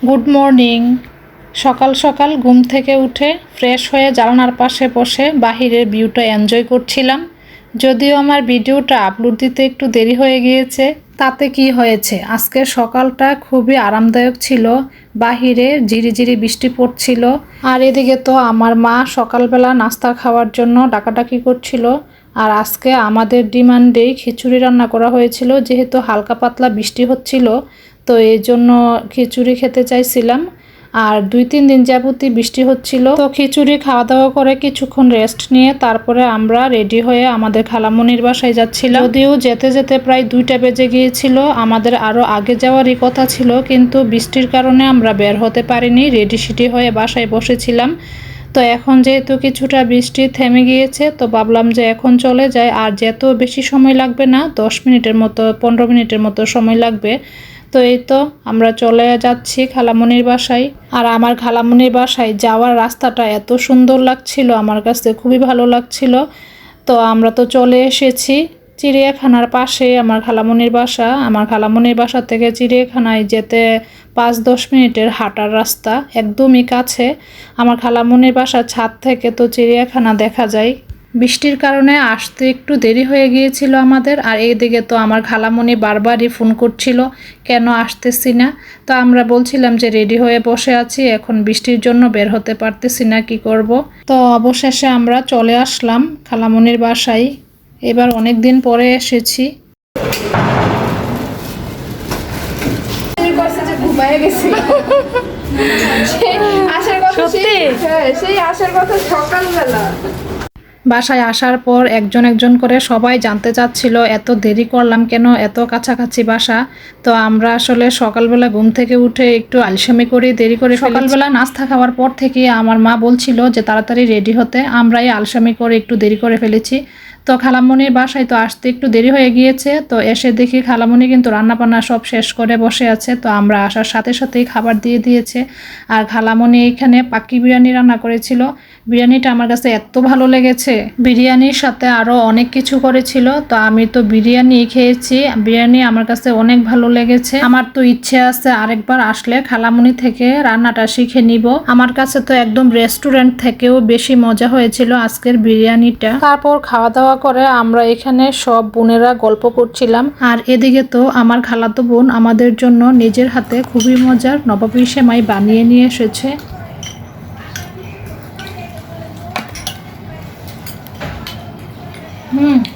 Good morning. সকাল সকাল ঘুম থেকে উঠে ফ্রেশ হয়ে জানালার পাশে বসে বাহিরের ভিউটা এনজয় করছিলাম। যদিও আমার ভিডিওটা আপলোড দিতে একটু দেরি হয়ে গিয়েছে, তাতে কি হয়েছে, আজকের সকালটা খুবই আরামদায়ক ছিল। বাহিরে ঝিরিঝিরি বৃষ্টি পড়ছিল, আর এদিকে তো আমার মা সকালবেলা নাস্তা খাওয়ার জন্য ডাকাডাকি করছিল। আর আজকে আমাদের ডিমান্ডেই খিচুড়ি রান্না করা হয়েছিল, যেহেতু হালকা পাতলা বৃষ্টি হচ্ছিল, তো এই জন্য খিচুড়ি খেতে চাইছিলাম। আর 2-3 দিন যাবতই বৃষ্টি হচ্ছিল, তো খিচুড়ি খাওয়া দাওয়া করে কিছুক্ষণ রেস্ট নিয়ে তারপরে আমরা রেডি হয়ে আমাদের খালামণির বাসায় যাচ্ছিলাম। যদিও যেতে যেতে প্রায় 2টা বেজে গিয়েছিল, আমাদের আরও আগে যাওয়ারই কথা ছিল, কিন্তু বৃষ্টির কারণে আমরা বের হতে পারিনি, রেডি সিটি হয়ে বাসায় বসেছিলাম। তো এখন যেহেতু কিছুটা বৃষ্টি থেমে গিয়েছে, তো ভাবলাম যে এখন চলে যায়, আর যেত বেশি সময় লাগবে না, 10 মিনিটের মতো 15 মিনিটের মতো সময় লাগবে। তো এই তো আমরা চলে যাচ্ছি খালামণির বাসায়। আর আমার খালামণির বাসায় যাওয়ার রাস্তাটা এত সুন্দর লাগছিল, আমার কাছে খুবই ভালো লাগছিল। তো আমরা তো চলে এসেছি চিড়িয়াখানার পাশে আমার খালামণির বাসা। আমার খালামণির বাসা থেকে চিড়িয়াখানায় যেতে 5-10 মিনিটের হাঁটার রাস্তা, একদমই কাছে। আমার খালামণির বাসার ছাদ থেকে তো চিড়িয়াখানা দেখা যায়। বৃষ্টির কারণে আসতে একটু দেরি হয়ে গিয়েছিল আমাদের। আর এইদিকে তো আমার খালামণি বারবারই ফোন করছিল, কেন আসতেছি না। তো আমরা বলছিলাম যে রেডি হয়ে বসে আছি, এখন বৃষ্টির জন্য বের হতে পারতেছি না, কি করব। তো অবশেষে আমরা চলে আসলাম খালামণির বাসায়। এবার অনেক দিন পরে এসেছি। বাসায় আসার পর একজন একজন করে সবাই জানতে চাচ্ছিল এত দেরি করলাম কেন, এত কাছাকাছি বাসা। তো আমরা আসলে সকালবেলা ঘুম থেকে উঠে একটু আলসেমি করে দেরি করে সকালবেলা নাস্তা খাওয়ার পর থেকে আমার মা বলছিল যে তাড়াতাড়ি রেডি হতে, আমরাই আলসেমি করে একটু দেরি করে ফেলেছি। তো খালামণির বাসায় তো আসতে একটু দেরি হয়ে গিয়েছে, তো এসে দেখি খালামণি কিন্তু রান্নাবান্না সব শেষ করে বসে আছে। তো আমরা আসার সাথে সাথেই খাবার দিয়ে দিয়েছে। আর খালামণি এখানে পাকি বিরিয়ানি রান্না করেছিল। বিরিয়ানিটা আমার কাছে এত ভালো লেগেছে, বিরিয়ানির সাথে আরও অনেক কিছু করেছিল। তো আমি তো বিরিয়ানি খেয়েছি, বিরিয়ানি আমার কাছে অনেক ভালো লেগেছে। আমার তো ইচ্ছে আছে আরেকবার আসলে খালামণি থেকে রান্নাটা শিখে নিব। আমার কাছে তো একদম রেস্টুরেন্ট থেকেও বেশি মজা হয়েছিল আজকের বিরিয়ানিটা। তারপর খাওয়া দাওয়া করে আমরা এখানে সব বোনেরা গল্প করছিলাম। আর এদিকে তো আমার খালাতো বোন আমাদের জন্য নিজের হাতে খুবই মজার নবাবী সেমাই বানিয়ে নিয়ে এসেছে।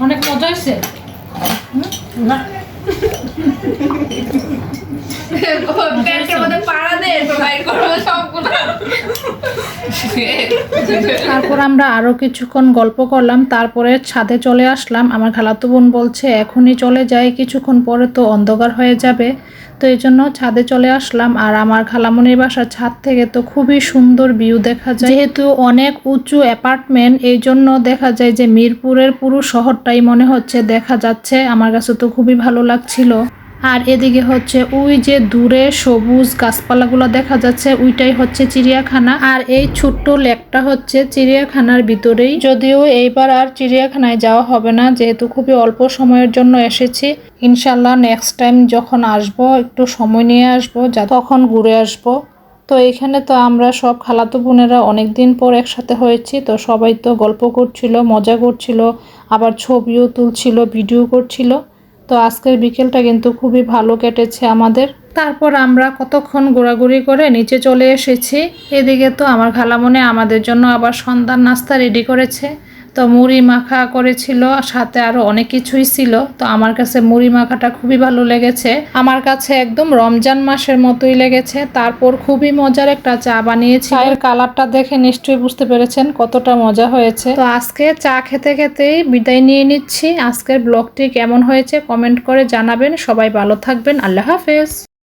অনেক মজা হয়েছে। তারপর আমরা আরো কিছুক্ষণ গল্প করলাম, তারপরে ছাদে চলে আসলাম। আমার খালাতো বোন বলছে এখনই চলে যায়, কিছুক্ষণ পরে তো অন্ধকার হয়ে যাবে। তো এই জন্য ছাদে চলে আসলাম। আর আমার খালামণির বাসার ছাদ থেকে তো খুবই সুন্দর ভিউ দেখা যায়, যেহেতু অনেক উঁচু অ্যাপার্টমেন্ট, এই জন্য দেখা যায় যে মিরপুরের পুরো শহরটাই মনে হচ্ছে দেখা যাচ্ছে। আমার কাছে তো খুবই ভালো লাগছিল। আর এদিকে হচ্ছে ওই যে দূরে সবুজ গাছপালাগুলো দেখা যাচ্ছে, ওইটাই হচ্ছে চিড়িয়াখানা। আর এই ছোট্ট লেকটা হচ্ছে চিড়িয়াখানার ভিতরেই। যদিও এইবার আর চিড়িয়াখানায় যাওয়া হবে না, যেহেতু খুবই অল্প সময়ের জন্য এসেছি। ইনশাল্লাহ নেক্সট টাইম যখন আসবো একটু সময় নিয়ে আসবো, তখন ঘুরে আসবো। তো এখানে তো আমরা সব খালাতো বোনেরা অনেক দিন পর একসাথে হয়েছি, তো সবাই তো গল্প করছিল, মজা করছিল, আবার ছবিও তুলছিল, ভিডিও করছিল। তো আজকের বিকেলটা কিন্তু খুবই ভালো কেটেছে আমাদের। তারপর আমরা কতক্ষণ ঘোরাঘুরি করে নিচে চলে এসেছি। এদিকে তো আমার খালামণি আমাদের জন্য আবার সন্ধ্যার নাস্তা রেডি করেছে। তো মুড়ি মাখা করেছিল, সাথে আরো অনেক কিছুই ছিল। তো আমার কাছে মুড়ি মাখাটা খুবই ভালো লেগেছে, আমার কাছে একদম রমজান মাসের মতোই লেগেছে। তারপর খুবই মজার একটা চা বানিয়েছি, চায়ের কালারটা দেখে নিশ্চয়ই বুঝতে পেরেছেন কতটা মজা হয়েছে। তো আজকে চা খেতে খেতেই বিদায় নিয়ে নিচ্ছি। আজকের ব্লগটি কেমন হয়েছে কমেন্ট করে জানাবেন। সবাই ভালো থাকবেন, আল্লাহ হাফেজ।